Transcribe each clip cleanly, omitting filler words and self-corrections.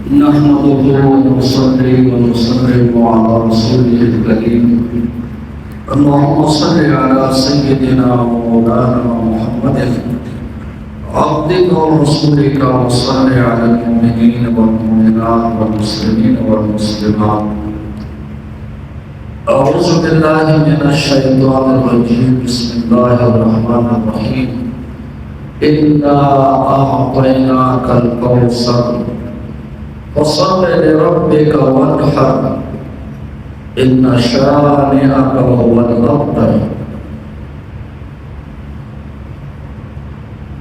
نحمده ونصلي ونسلم على رسوله الكريم اللهم صل على سيدنا ومولانا محمد عبدك ورسولك وصل على المؤمنين والمؤمنات والمسلمين والمسلمات. أعوذ بالله من الشيطان الرجيم. بسم الله الرحمن الرحيم. إنا أعطيناك الكوثر فصل لربك وانحر إن شانئك هو الأبتر.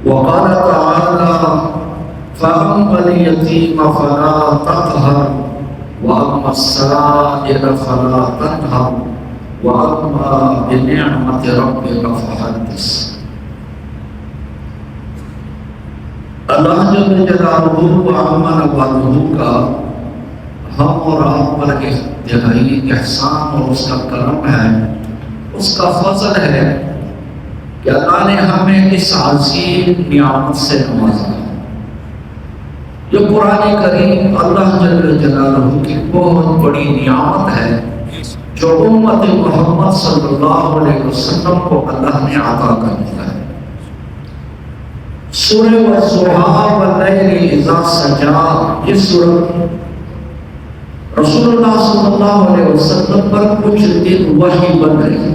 وقال تعالى فأما اليتيم فلا تقهر وأما السائل فلا تنهر وأما بنعمة ربك فحدث. اللہ جل جلالہ وعظم نوالہ کا ہم اور آپ پر انتہائی احسان اور اس کا کرم ہے، اس کا فضل ہے کہ اللہ نے ہمیں اس عظیم نعمت سے نوازا ہے. یہ قرآن کریم اللہ جل جلالہ کی بہت بڑی نعمت ہے جو امت محمد صلی اللہ علیہ وسلم کو اللہ نے عطا کر دیا ہے. سورہ والضحیٰ واللیل اذا سجا، یہ سورہ رسول اللہ صلی اللہ علیہ وسلم پر کچھ دن وحی بن رہی ہے.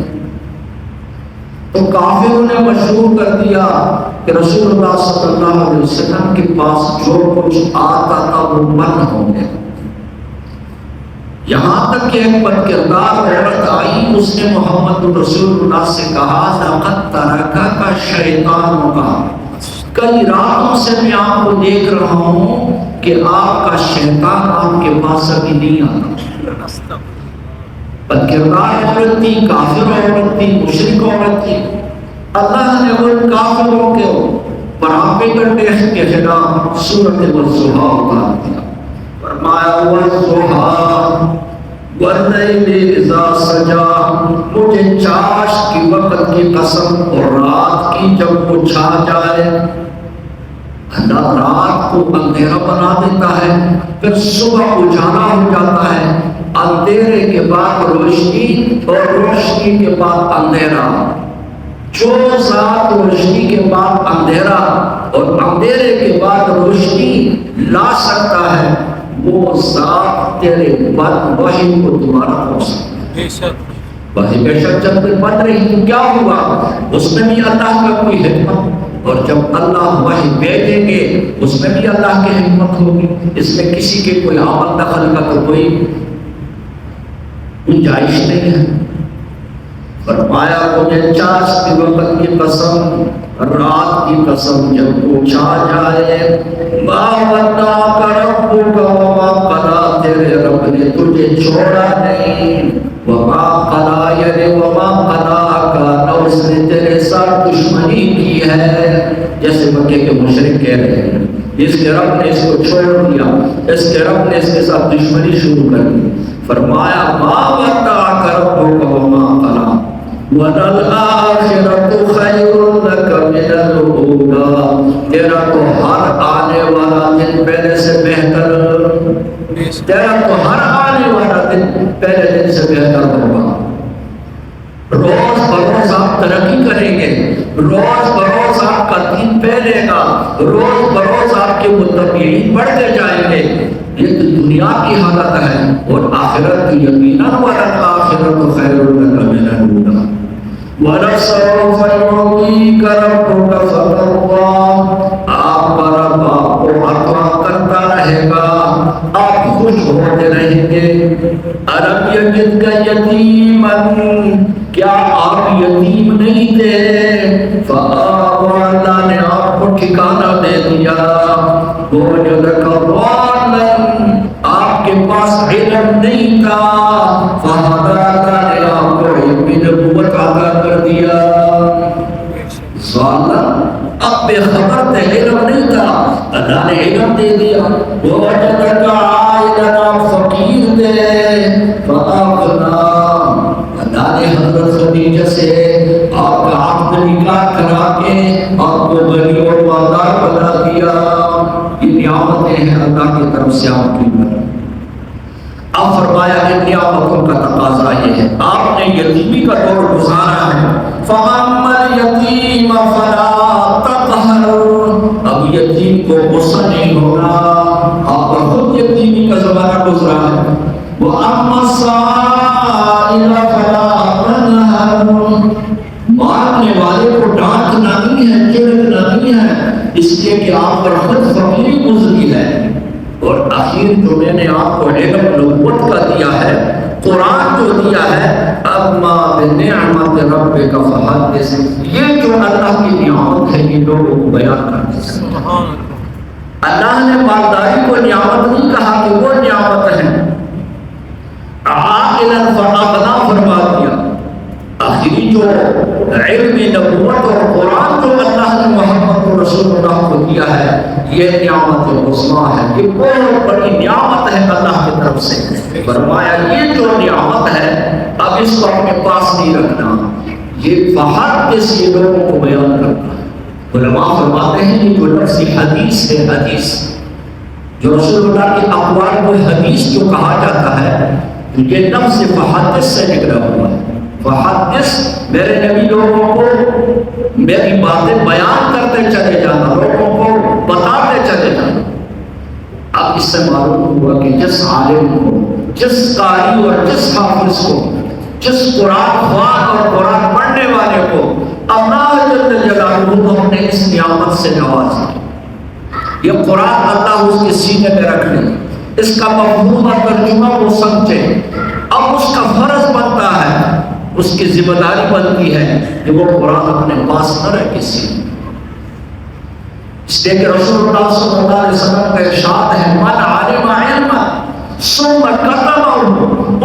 تو کافروں نے مشہور کر دیا کہ رسول اللہ صلی اللہ علیہ وسلم کے پاس جو کچھ آتا تھا وہ بند ہو گیا. یہاں تک کہ ایک بدکردار عورت آئی، اس نے محمد رسول اللہ سے کہا لقد ترکک شیطانک، کئی راتوں سے میں آپ کو دیکھ رہا ہوں کہ آپ کا شیطان آپ کے پاس ابھی نہیں آتا. بدکردار عورت تھی، کافر عورت تھی، مشرک عورت تھی. اللہ نے ان کافروں کے پراپیگنڈے کے خلاف سورۃ والضحیٰ اتار دیا. فرمایا والضحیٰ واللیل اذا سجا، مجھے چاش کی وقت کی قسم اور رات کی جب وہ چھا جائے. اللہ رات کو اندھیرا بنا دیتا ہے، پھر صبح اجالا ہو جاتا ہے. اندھیرے کے بعد روشنی اور روشنی کے بعد اندھیرا. جو ذات روشنی کے بعد اندھیرا اور اندھیرے کے بعد روشنی لا سکتا ہے، وہ ذات تیرے بعد وحی کو دوبارہ پہنچ سکتا ہے. وحی بے شک جب بن رہی تو کیا ہوا؟ اس میں بھی اللہ کا کوئی حکمت، اور جب اللہ وحی بھیجیں گے اس میں بھی اللہ کی حکمت ہوگی. اس میں کسی کے کوئی عمل دخل کا تو کوئی گنجائش نہیں ہے. فرمایا مجھے چاش کی وقت کی قسم، رات کی قسم جب وہ چھا جائے. ما ودعک ربک وما قلی، تیرے رب نے تجھے چھوڑا نہیں. وما قلی یعنی وما قلاک، نہ اس نے تیرے ساتھ دشمنی کی ہے. جیسے مکے کے مشرک کہہ رہے ہیں اس کے رب نے اس کو چھوڑ دیا، اس کے رب نے اس کے ساتھ دشمنی شروع کر دی. فرمایا ما ودعک ربک وما قلی وَلَلْآخِرَةُ خَيْرٌ لَكَ مِنَ الْأُولَىٰ، تیرا تو ہر آنے والا دن پہلے سے بہتر، تیرا تو ہر آنے والا دن پہلے دن سے بہتر ہوگا. روز بروز آپ ترقی کریں گے، روز بروز آپ کا دین پھیلے گا، روز بروز آپ کے متقین بڑھتے جائیں گے. یہ تو دنیا کی حالت ہے، اور آخرت کی یقیناً وَلَلْآخِرَةُ خَيْرٌ لَكَ مِنَ الْأُولَىٰ وَلَسَوْفَ يُعْطِيكَ رَبُّكَ فَتَرْضَىٰ، آپ پر رب آپ کو عطا کرتا رہے گا، آپ خوش ہوتے رہیں گے. أَلَمْ يَجِدْكَ يَتِيمًا، کیا آپ یتیم نہیں تھے؟ فَآوَىٰ، اللہ نے آپ کو ٹھکانہ دے دیا. وَوَجَدَكَ ضَالًّا، آپ کے پاس علم نہیں تھا. فَهَدَىٰ، اللہ نے آپ کو علم نبوت عطا کر دیا. ضالًا، اب بے خبر تھے، علم نہیں تھا، اللہ نے علم دے دیا. وَوَجَدَكَ عَائِلًا، آپ فقیر تھے. فَأَغْنَىٰ، اللہ نے حضرت خدیجہ سے آپ کا عقد نکاح کرا کے آپ کو غنی اور مالدار بنا دیا. یہ نعمتیں ہیں اللہ کی طرف طرف سے آپ کی مدد۔ اب فرمایا کہ نعمتوں کا تقاضا یہ ہے، آپ نے یتیمی کا دور گزارا ہے، فَأَمَّا الْيَتِيمَ فَلَا تَقْهَرْ، اب یتیم کو غصہ نہیں ہونا، آپ پر خود یتیمی کا زمانہ گزرا ہے، وَأَمَّا السَّائِلَ فَلَا تَنْهَرْ، مارنے والے کو ڈانٹنا نہیں ہے، چڑھنا نہیں ہے، اس لیے کہ آپ پر خود فقیری گزری ہے۔ اور آخر جو میں نے آپ کو علم نبوت کا دیا ہے، قرآن جو دیا ہے، اما بنعمت ربک فحدث، یہ جو اللہ کی نعمت ہے یہ لوگوں کو بیان کرتے ہیں۔ اللہ نے مالداری کو نعمت نہیں کہا کہ وہ نعمت ہے، عاقلا فاغنا فرما دیا۔ آخری جو علم نبوت اور قرآن جو اللہ نے محمد رسول اللہ کو دیا ہے، یہ نعمت عظمیٰ ہے، یہ بہت بڑی نعمت ہے اللہ کی طرف سے۔ فرمایا یہ جو نعمت ہے اب اس کو اپنے پاس نہیں رکھنا، یہ فحد کسی لوگوں کو بیان کرنا ہے۔ علماء فرماتے ہیں یہ جو لفظ حدیث ہے، حدیث جو رسول اللہ کے اقوال کو حدیث جو کہا جاتا ہے، یہ لفظ فحدث سے نکلا ہوا ہے۔ فحدث میرے نبی لوگوں کو میری باتیں بیان کرتے چلے جانا، لوگوں کو بتاتے چلے جانا۔ اب اس سے معلوم ہوا کہ جس عالم کو، جس قاری اور جس حافظ کو، جس قرآن خوان اور قرآن پڑھنے والے کو اللہ جل جلالہ نے اس نعمت سے نوازا، یہ قرآن اللہ اس کے سینے میں رکھ لے، اس کا مفہوم اور ترجمہ وہ سمجھے، اب اس کا فرض بنتا ہے، اس کی ذمہ داری بنتی ہے کہ وہ قرآن اپنے پاس نہ رکھے کسی، اس لیے کہ رسول اللہ صلی اللہ علیہ وسلم کا ارشاد ہے، من علم علما ثم کتمہ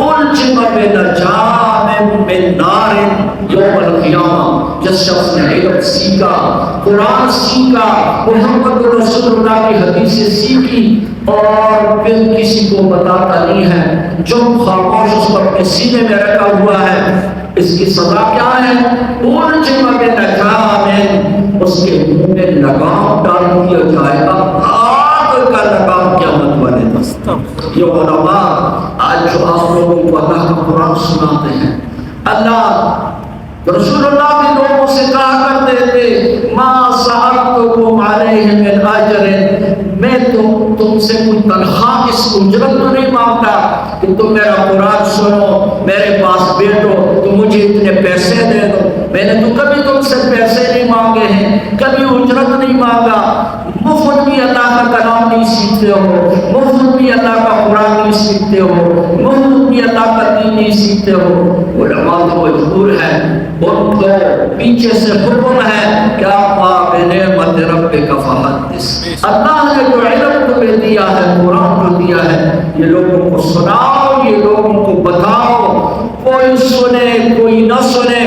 الجم بلجام من نار یوم القیامہ، جس شخص نے علم سیکھا، قرآن سیکھا، محمد رسول اللہ کی حدیثیں سیکھی اور پھر کسی کو بتاتا نہیں ہے، جو خاموش اس کو اپنے سینے میں رکھا ہوا ہے، اس کی سزا کیا ہے؟ الجم بلجام، اس کے منہ میں لگام ڈال دیا جائے گا، آگ کا لگام قیامت والے دن۔ یہ علماء آج جو آپ لوگوں کو اللہ کا قرآن سناتے ہیں، اللہ رسول اللہ بھی لوگوں سے کہا کرتے تھے، ما سألتکم علیہ من اجر، میں تم سے کوئی تنخواہ اس اجرت تو نہیں مانگتا کہ تم میرا قرآن سنو، میرے پاس بیٹھو تو مجھے اتنے پیسے دے دو، میں نے تو کبھی تم سے پیسے نہیں مانگے ہیں، کبھی اجرت نہیں مانگا، مفت بھی اللہ کا کلام نہیں سیکھتے ہو، مفت بھی اللہ کا قرآن نہیں سیکھتے ہو، مفت بھی اللہ کا دین نہیں سیکھتے ہو۔ علماء تو مجبور ہے، ان کو پیچھے سے حکم ہے کہ آپ بنعمت ربک فحدث، اللہ نے جو علم تمہیں دیا ہے، قرآن کو دیا ہے، یہ لوگوں کو سناؤ، یہ لوگوں کو بتاؤ، کوئی سنے کوئی نہ سنے،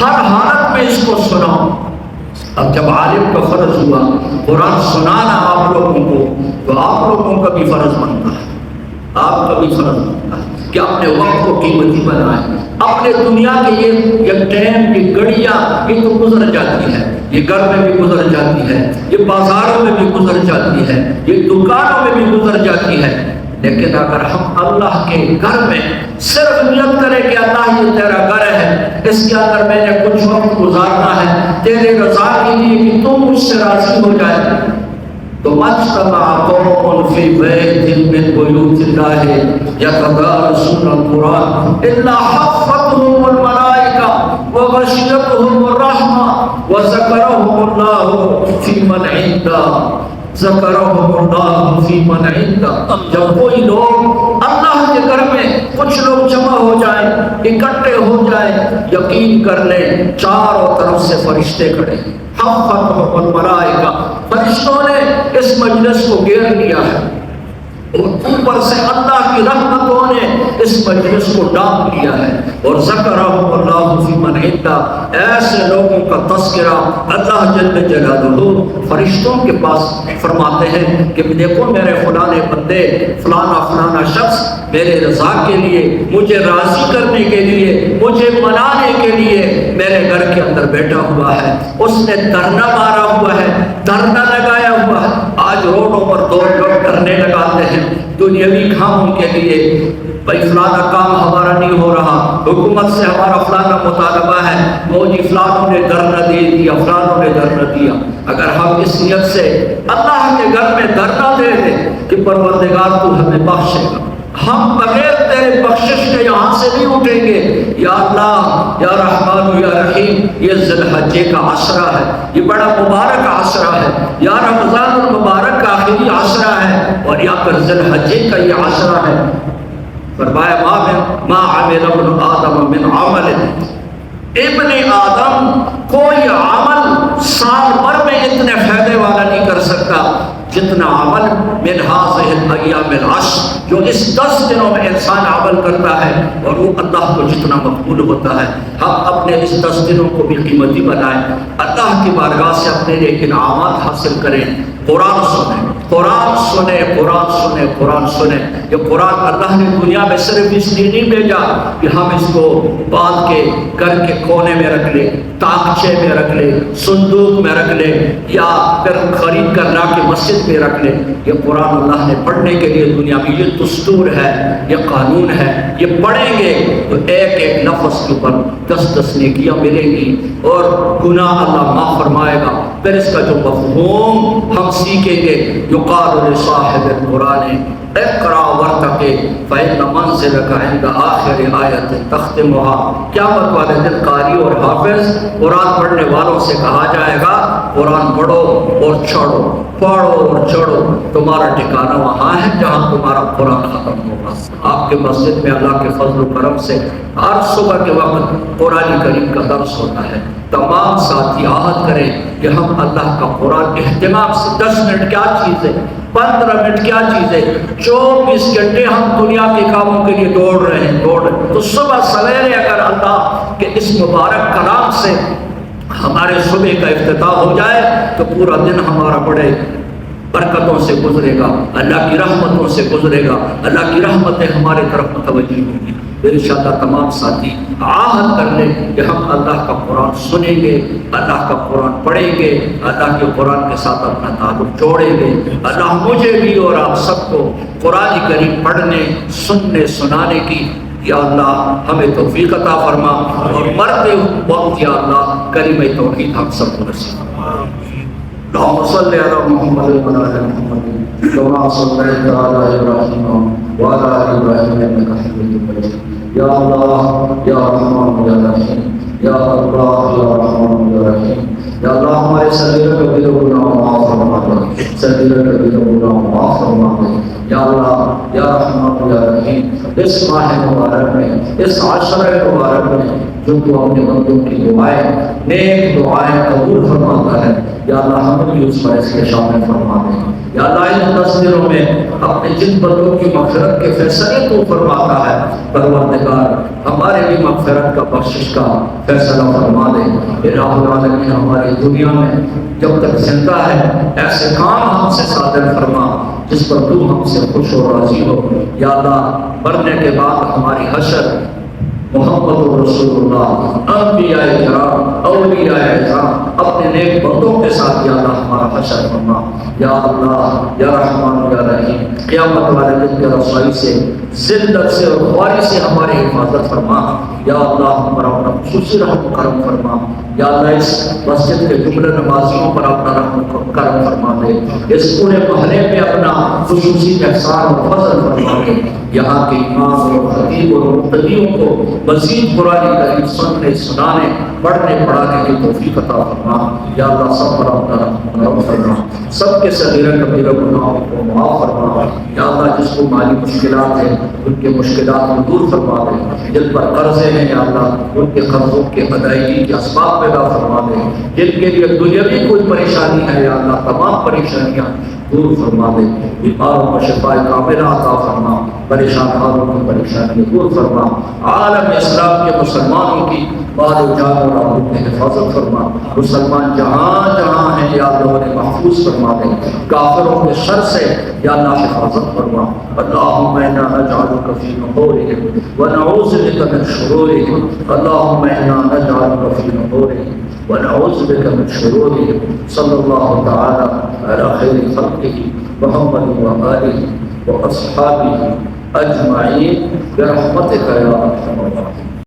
ہر حالت میں اس کو سناؤ۔ اب جب عالم کا فرض ہوا قرآن سنانا آپ لوگوں کو، تو آپ لوگوں کا بھی فرض بنتا ہے، آپ کا بھی فرض بنتا ہے کہ اپنے وقت کو قیمتی بنائیں، اپنے دنیا کے یہ ٹائم کی گھڑیاں یہ تو گزر جاتی ہے، یہ گھر میں بھی گزر جاتی ہے، یہ بازاروں میں بھی گزر جاتی ہے، یہ دکانوں میں بھی گزر جاتی ہے، لیکن اگر ہم اللہ کے گھر میں صرف نیت کریں کہ اللہ یہ تیرا گھر ہے، اس کے اندر میں نے کچھ وقت گزارنا ہے تیرے رضا کے لیے کہ تو مجھ سے راضی ہو جائے، تو مجتمع قوم فی بیت من بیوت اللہ یتدارسون القرآن الا حفتهم الملائکہ وغشیتهم الرحمہ وذکرهم اللہ فی من عنده، ذکرهم اللہ فی من عنده۔ جب کوئی لوگ اللہ کے گھر میں کچھ لوگ جمع ہو جائیں، اکٹھے ہو جائیں، یقین کر لیں چاروں طرف سے فرشتے کھڑے، حفتهم الملائکہ، فرشتوں نے اس مجلس کو گھیر لیا ہے، اور اوپر سے اللہ کی رحمتوں نے اس مجلس کو ڈانپ لیا ہے، اور ذکرہم اللہ فی من عنده، ایسے لوگوں کا تذکرہ اللہ جل جلالہ فرشتوں کے پاس فرماتے ہیں کہ دیکھو میرے فلانے بندے، فلانا فلانا شخص میرے رضا کے لیے، مجھے راضی کرنے کے لیے، مجھے منانے کے لیے میرے گھر کے اندر بیٹھا ہوا ہے، اس نے دھرنا مارا ہوا ہے، دھرنا لگایا ہوا ہے۔ آج آج روڈوں پر دوڑ دوڑ کرنے لگاتے ہیں دنیاوی کاموں کے لیے، بھائی فلانا کام ہمارا نہیں ہو رہا، حکومت سے ہمارا فلانا مطالبہ ہے، وہ جی فلانوں نے دھرنا دے دیا، فلانوں نے دھرنا دیا۔ اگر ہم اس نیت سے اللہ کے گھر میں دھرنا دے دیں کہ پروردگار تو ہمیں بخشے گا، ہم بغیر تیرے بخشش کے یہاں سے نہیں اٹھیں گے، یا اللہ یا رحمان یا رحیم، یہ ذی الحجہ کا عشرہ ہے، یہ بڑا مبارک عشرہ ہے، یا رمضان المبارک کا آخری عشرہ ہے، اور یا پھر ذی الحجہ کا یہ عشرہ ہے۔ فرمایا ما عمل ابن آدم من عمل، ابن آدم کوئی عمل سال بھر میں اتنے فائدے والا نہیں کر سکتا جتنا عمل من هذه الايام العشر، جو اس 10 دنوں میں انسان عمل کرتا ہے اور وہ اللہ کو جتنا مقبول ہوتا ہے۔ ہم اپنے اس 10 دنوں کو بھی قیمتی بنائیں، اللہ کی بارگاہ سے اپنے لیے انعامات حاصل کریں۔ قرآن سنیں، قرآن سنیں، قرآن سنیں، قرآن سنیں۔ یہ قرآن اللہ نے دنیا میں صرف اس لیے نہیں بھیجا کہ ہم اس کو باندھ کے گھر کے کونے میں رکھ لیں، تاکچے میں رکھ لیں، صندوق میں رکھ لیں، یا پھر خرید کر لا کے مسجد میں رکھ لیں۔ یہ قرآن اللہ نے پڑھنے کے لیے دنیا میں یہ دستور ہے، یہ قانون ہے، یہ پڑھیں گے تو ایک ایک لفظ کے اوپر 10 نیکیاں ملیں گی اور گناہ اللہ معاف فرمائے گا۔ پھر اس کا جو مفہوم ہم سیکھیں گے، یقال لصاحب القرآن اقرا ورتقِ فإن منزلك عند آخر آیت تختمها۔ قیامت والے دن قاری اور حافظ قرآن پڑھنے والوں سے کہا جائے گا قرآن پڑھو اور چھوڑو، پڑھو اور چھوڑو، تمہارا ٹھکانہ وہاں ہے جہاں تمہارا قرآن ختم ہوگا۔ آپ کے مسجد میں اللہ کے فضل و کرم سے ہر صبح کے وقت قرآن کریم کا درس ہوتا ہے۔ تمام ساتھی عہد کریں کہ ہم اللہ کا قرآن اہتمام سے 10 منٹ کیا چیز ہے، 15 منٹ کیا چیز ہے، 24 گھنٹے ہم دنیا کے کاموں کے لیے دوڑ رہے ہیں، تو صبح سویرے اگر اللہ کے اس مبارک کلام سے ہمارے صبح کا افتتاح ہو جائے تو پورا دن ہمارا بڑے برکتوں سے گزرے گا، اللہ کی رحمتوں سے گزرے گا، اللہ کی رحمتیں ہمارے طرف متوجہ ہوں گی۔ انشاءاللہ تمام ساتھی عہد کر لیں کہ ہم اللہ کا قرآن سنیں گے، اللہ کا قرآن پڑھیں گے، اللہ کے قرآن کے ساتھ اپنا تعلق جوڑیں گے۔ اللہ مجھے بھی اور آپ سب کو قرآن کریم پڑھنے، سننے، سنانے کی یا اللہ ہمیں توفیق عطا فرما، اور مرتے وقت یا اللہ کلمہ توحید ہم سب کو نصیب فرما۔ اللهم صل على محمد وعلى ال محمد كما صليت على ابراهيم وعلى ال ابراهيم انك حميد مجيد۔ یا اللہ یا رحمان یا رحیم، یا اللہ یا رحمان یا رحیم، یا اللہ ہمارے صغیر کبیر و گناہ معاف فرما دے، صغیر کبیر و گناہ معاف فرما دے۔ یا اللہ یا رحمان یا رحیم، اس ماہ مبارک میں، اس عشرہ مبارک میں جو تو اپنے بندوں کی دعائیں، نیک دعائیں قبول فرماتا ہے، یا اللہ ہمیں بھی اس پر اس کے شامل فرما دے۔ یا اللہ ان 10 دنوں میں اپنے جن بندوں کی مغفرت کے فیصلے تو فرماتا ہے، پروردگار ہمارے بھی مغفرت کا، بخشش کا فیصلہ فرما دے۔ الہ العالمین ہماری دنیا میں جب تک زندہ ہے ایسے کام ہم سے صادر فرما جس پر تو ہم سے خوش و راضی ہو۔ یا اللہ مرنے کے بعد ہماری حشر محمد رسول اللہ، انبیاء کرام، اولیاء اعظام اپنے نیک بندوں کے ساتھ یا اللہ ہمارا حشر فرما۔ یا اللہ یا رحمان یا رحیم، قیامت والے دن کے رسوائی سے، ذلت سے اور خواری سے ہماری حفاظت فرما۔ یا اللہ ہمارا اپنا خصوصی رحم کرم فرما۔ یا اللہ اس مسجد کے جملے نمازیوں پر اپنا رحم کرم فرما دے، اس پورے محلے میں اپنا خصوصی احسان اور فضل فرما دے۔ یہاں کے امام اور خطیب اور مقتدیوں کو مزید قرآن کریم سننے، سنانے، پڑھنے، پڑھانے کی توفیق عطا فرما۔ یا اللہ سب پر اپنا رحم کرم فرما، سب کے صغیرہ کبیرہ گناہوں کو معاف فرما۔ یا اللہ جس کو مالی مشکلات ہیں ان کے مشکلات کو دور فرما دے، جن پر قرضے ہیں یا اللہ ان کے قرضوں کے ادائیگی کے اسباب پیدا فرما دے، جن کے لیے دنیاوی کوئی پریشانی ہے یا اللہ تمام پریشانیاں دور فرما دے، بیماروں کو شفا کاملہ عطا فرما، پریشان حالوں کی پریشانی دور فرما، عالم اسلام کے مسلمانوں کی مال و جان اور آبرو کی حفاظت فرما، مسلمان جہاں جہاں ہیں یا اللہ انہیں محفوظ فرما دے، کافروں کے شر سے یا اللہ حفاظت فرما۔ اللہم انا نجعلک فی نحورہم ونعوذ بک من شرورہم، اللہم انا نجعلک فی نحورہم ونعوذ بك من شرورهم صلى الله تعالى على خير خلقه محمد وآله وأصحابه أجمعين برحمتك يا أرحم الراحمين.